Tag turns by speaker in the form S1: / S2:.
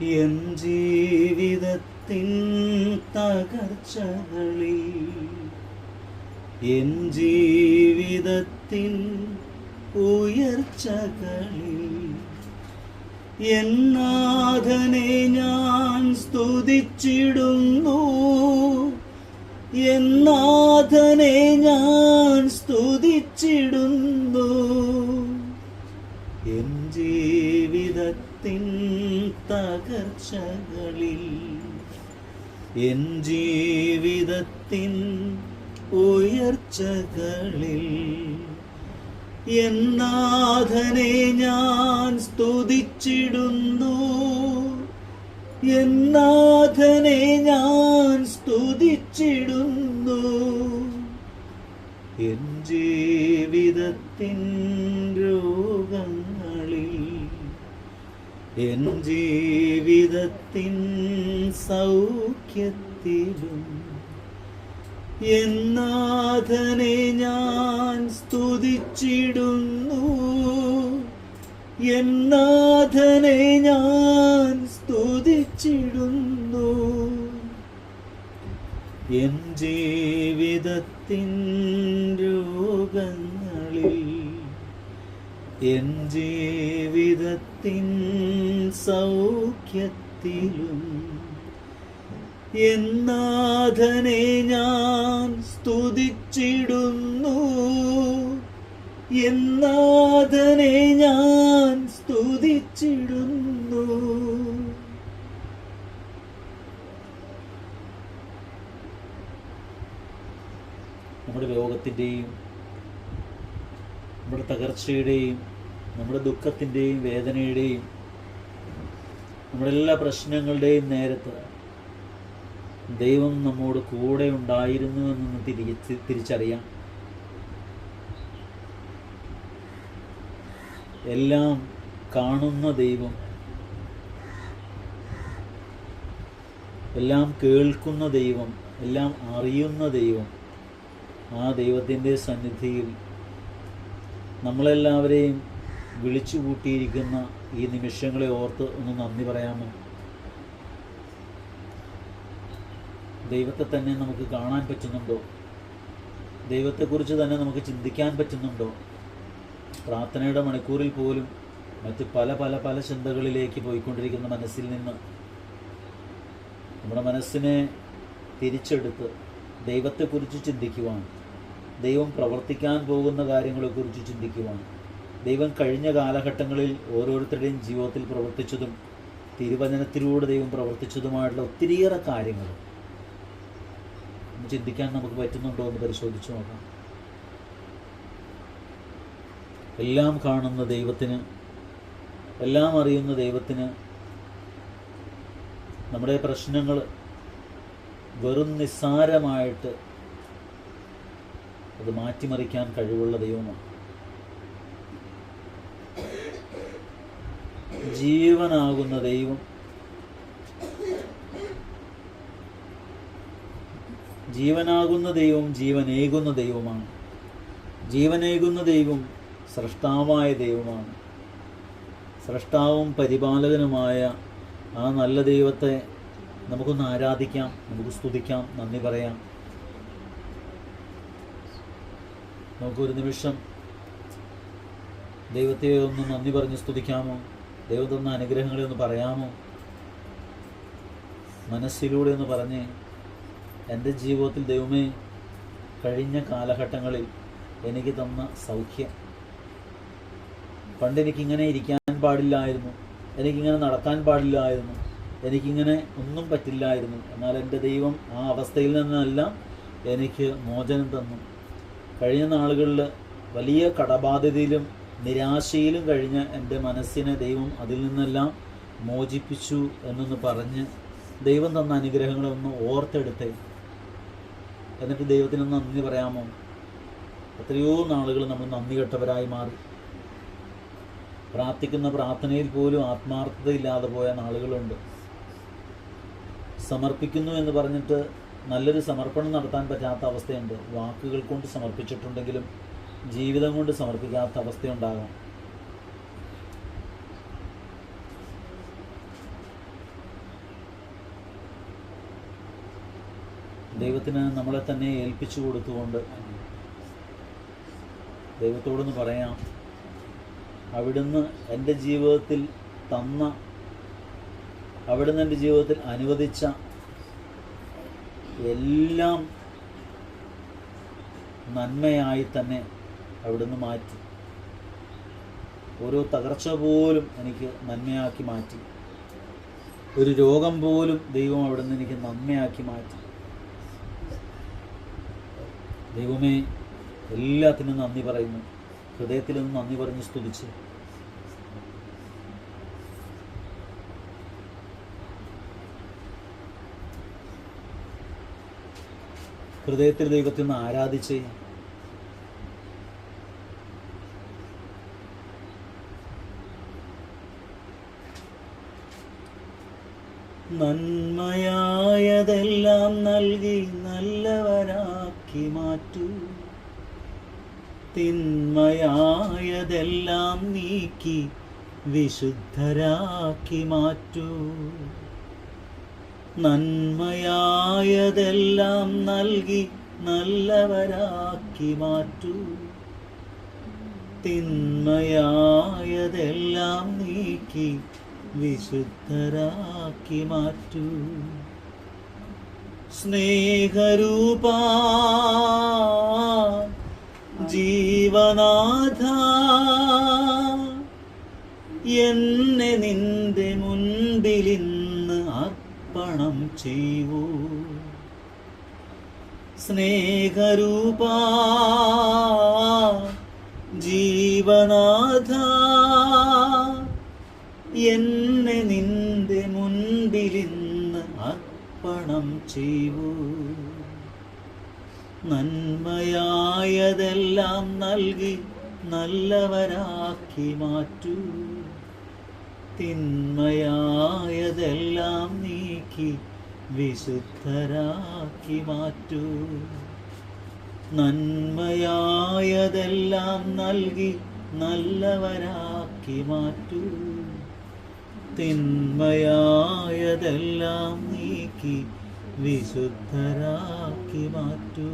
S1: N ജീവിതത്തിൻ തകർച്ചകളിൽ, N ജീവിതത്തിൻ ഉയർച്ചകളിൽ N നാഥനെ ഞാൻ സ്തുതിച്ചിടുന്നു, N നാഥനെ ഞാൻ സ്തുതിച്ചിടുന്നു. എൻ ജീവിതത്തിൻ തകർച്ചകളിൽ, എൻ ജീവിതത്തിൻ ഉയർച്ചകളിൽ എൻ നാഥനെ ഞാൻ സ്തുതിച്ചിടുന്നു, എൻ നാഥനെ ഞാൻ സ്തുതിച്ചിടുന്നു. എൻ ജീവിതത്തിൻ രോഗങ്ങളിൽ, എൻ ജീവിതത്തിൻ സൗഖ്യത്തിലും എൻ നാഥനെ ഞാൻ സ്തുതിച്ചിടുന്നു, എൻ നാഥനെ ഞാൻ സ്തുതിച്ചിടുന്നു. എൻ ജീവിതത്തിൻ രോഗങ്ങളിൽ, എൻ ജീവിതത്തിൻ സൗഖ്യത്തിലും എൻ നാഥനെ ഞാൻ സ്തുതിച്ചിടുന്നു, എൻ നാഥനെ ഞാൻ സ്തുതിച്ചിടുന്നു. നമ്മുടെ രോഗത്തിൻ്റെയും നമ്മുടെ തകർച്ചയുടെയും നമ്മുടെ ദുഃഖത്തിൻ്റെയും വേദനയുടെയും നമ്മുടെ എല്ലാ പ്രശ്നങ്ങളുടെയും നേരത്ത് ദൈവം നമ്മോട് കൂടെ ഉണ്ടായിരുന്നു എന്നൊന്ന് തിരിച്ചറിയാം. എല്ലാം കാണുന്ന ദൈവം, എല്ലാം കേൾക്കുന്ന ദൈവം, എല്ലാം അറിയുന്ന ദൈവം, ആ ദൈവത്തിൻ്റെ സന്നിധിയിൽ നമ്മളെല്ലാവരെയും വിളിച്ചു കൂട്ടിയിരിക്കുന്ന ഈ നിമിഷങ്ങളെ ഓർത്ത് ഒന്ന് നന്ദി പറയാമോ? ദൈവത്തെ തന്നെ നമുക്ക് കാണാൻ പറ്റുന്നുണ്ടോ? ദൈവത്തെക്കുറിച്ച് തന്നെ നമുക്ക് ചിന്തിക്കാൻ പറ്റുന്നുണ്ടോ? പ്രാർത്ഥനയുടെ മണിക്കൂറിൽ പോലും മറ്റ് പല പല പല ചിന്തകളിലേക്ക് പോയിക്കൊണ്ടിരിക്കുന്ന മനസ്സിൽ നിന്ന് നമ്മുടെ മനസ്സിനെ തിരിച്ചെടുത്ത് ദൈവത്തെക്കുറിച്ച് ചിന്തിക്കുവാൻ, ദൈവം പ്രവർത്തിക്കാൻ പോകുന്ന കാര്യങ്ങളെക്കുറിച്ച് ചിന്തിക്കുവാൻ, ദൈവം കഴിഞ്ഞ കാലഘട്ടങ്ങളിൽ ഓരോരുത്തരുടെയും ജീവിതത്തിൽ പ്രവർത്തിച്ചതും തിരുവചനത്തിലൂടെ ദൈവം പ്രവർത്തിച്ചതുമായിട്ടുള്ള ഒത്തിരിയേറെ കാര്യങ്ങൾ ചിന്തിക്കാൻ നമുക്ക് പറ്റുന്നുണ്ടോ എന്ന് പരിശോധിച്ച് നോക്കാം. എല്ലാം കാണുന്ന ദൈവത്തിന്, എല്ലാം അറിയുന്ന ദൈവത്തിന് നമ്മുടെ പ്രശ്നങ്ങൾ വെറും നിസ്സാരമായിട്ട് അത് മാറ്റിമറിക്കാൻ കഴിവുള്ള ദൈവമാണ്. ജീവനാകുന്ന ദൈവം, ജീവനാകുന്ന ദൈവം ജീവനേകുന്ന ദൈവമാണ്. ജീവനേകുന്ന ദൈവം സ്രഷ്ടാവായ ദൈവമാണ്. സ്രഷ്ടാവും പരിപാലകനുമായ ആ നല്ല ദൈവത്തെ നമുക്കൊന്ന് ആരാധിക്കാം, നമുക്ക് സ്തുതിക്കാം, നന്ദി പറയാം. നമുക്കൊരു നിമിഷം ദൈവത്തെ ഒന്ന് നന്ദി പറഞ്ഞ് സ്തുതിക്കാമോ? ദൈവം തന്ന അനുഗ്രഹങ്ങളെ ഒന്ന് പറയാമോ? മനസ്സിലൂടെ ഒന്ന് പറഞ്ഞ്, എൻ്റെ ജീവിതത്തിൽ ദൈവമേ, കഴിഞ്ഞ കാലഘട്ടങ്ങളിൽ എനിക്ക് തന്ന സൗഖ്യം, പണ്ട് എനിക്കിങ്ങനെ ഇരിക്കാൻ പാടില്ലായിരുന്നു, എനിക്കിങ്ങനെ നടക്കാൻ പാടില്ലായിരുന്നു, എനിക്കിങ്ങനെ ഒന്നും പറ്റില്ലായിരുന്നു. എന്നാൽ എൻ്റെ ദൈവം ആ അവസ്ഥയിൽ നിന്നെല്ലാം എനിക്ക് മോചനം തന്നു. കഴിഞ്ഞ നാളുകളിൽ വലിയ കടബാധ്യതയിലും നിരാശയിലും കഴിഞ്ഞ എൻ്റെ മനസ്സിനെ ദൈവം അതിൽ നിന്നെല്ലാം മോചിപ്പിച്ചു എന്നൊന്ന് പറഞ്ഞ് ദൈവം തന്ന അനുഗ്രഹങ്ങളെ ഒന്ന് ഓർത്തെടുത്തേ. എന്നിട്ട് ദൈവത്തിനൊന്ന് നന്ദി പറയാമോ? എത്രയോ നാളുകൾ നമ്മൾ നന്ദി കെട്ടവരായി മാറി. പ്രാർത്ഥിക്കുന്ന പ്രാർത്ഥനയിൽ പോലും ആത്മാർത്ഥതയില്ലാതെ പോയ നാളുകളുണ്ട്. സമർപ്പിക്കുന്നു എന്ന് പറഞ്ഞിട്ട് നല്ലൊരു സമർപ്പണം നടത്താൻ പറ്റാത്ത അവസ്ഥയുണ്ട്. വാക്കുകൾ കൊണ്ട് സമർപ്പിച്ചിട്ടുണ്ടെങ്കിലും ജീവിതം കൊണ്ട് സമർപ്പിക്കാത്ത അവസ്ഥയുണ്ടാകാം. ദൈവത്തിന് നമ്മളെ തന്നെ ഏൽപ്പിച്ചു കൊടുത്തുകൊണ്ട് ദൈവത്തോടൊന്ന് പറയാം, അവിടുന്ന് എൻ്റെ ജീവിതത്തിൽ തന്ന, അവിടുന്ന് എൻ്റെ ജീവിതത്തിൽ അനുവദിച്ച എല്ലാം നന്മയായി തന്നെ അവിടുന്ന് മാറ്റി. ഓരോ തകർച്ച പോലും എനിക്ക് നന്മയാക്കി മാറ്റി. ഒരു രോഗം പോലും ദൈവം അവിടുന്ന് എനിക്ക് നന്മയാക്കി മാറ്റി. ദൈവമേ, എല്ലാത്തിനും നന്ദി പറയുന്നു. ഹൃദയത്തിലൊന്ന് നന്ദി പറഞ്ഞ് സ്തുതിച്ച് ഹൃദയത്തിൽ ദൈവത്തെ ഒന്ന് ആരാധിച്ച് നന്മയായതെല്ലാം നൽകി നല്ലവരാക്കി മാറ്റൂ, തിന്മയായതെല്ലാം നീക്കി വിശുദ്ധരാക്കി മാറ്റൂ. നന്മയായതെല്ലാം നൽകി നല്ലവരാക്കി മാറ്റൂ, തിന്മയായതെല്ലാം നീക്കി വിശുദ്ധരാക്കി മാറ്റൂ. സ്നേഹരൂപാ ജീവനാഥ, എന്നെ നിന്റെ മുൻപിലിന്ന് അർപ്പണം ചെയ്യൂ. സ്നേഹരൂപാ ജീവനാഥ, എന്നെ നിന്റെ മുൻപിലിന്ന് അർപ്പണം ചെയ്യൂ. നന്മയായതെല്ലാം നൽകി നല്ലവരാക്കി മാറ്റൂ, തിന്മയായതെല്ലാം നീക്കി വിശുദ്ധരാക്കി മാറ്റൂ. നന്മയായതെല്ലാം നൽകി നല്ലവരാക്കി മാറ്റൂ, തിന്മയായതെല്ലാം നീക്കി വിശുദ്ധരാക്കി മാറ്റൂ.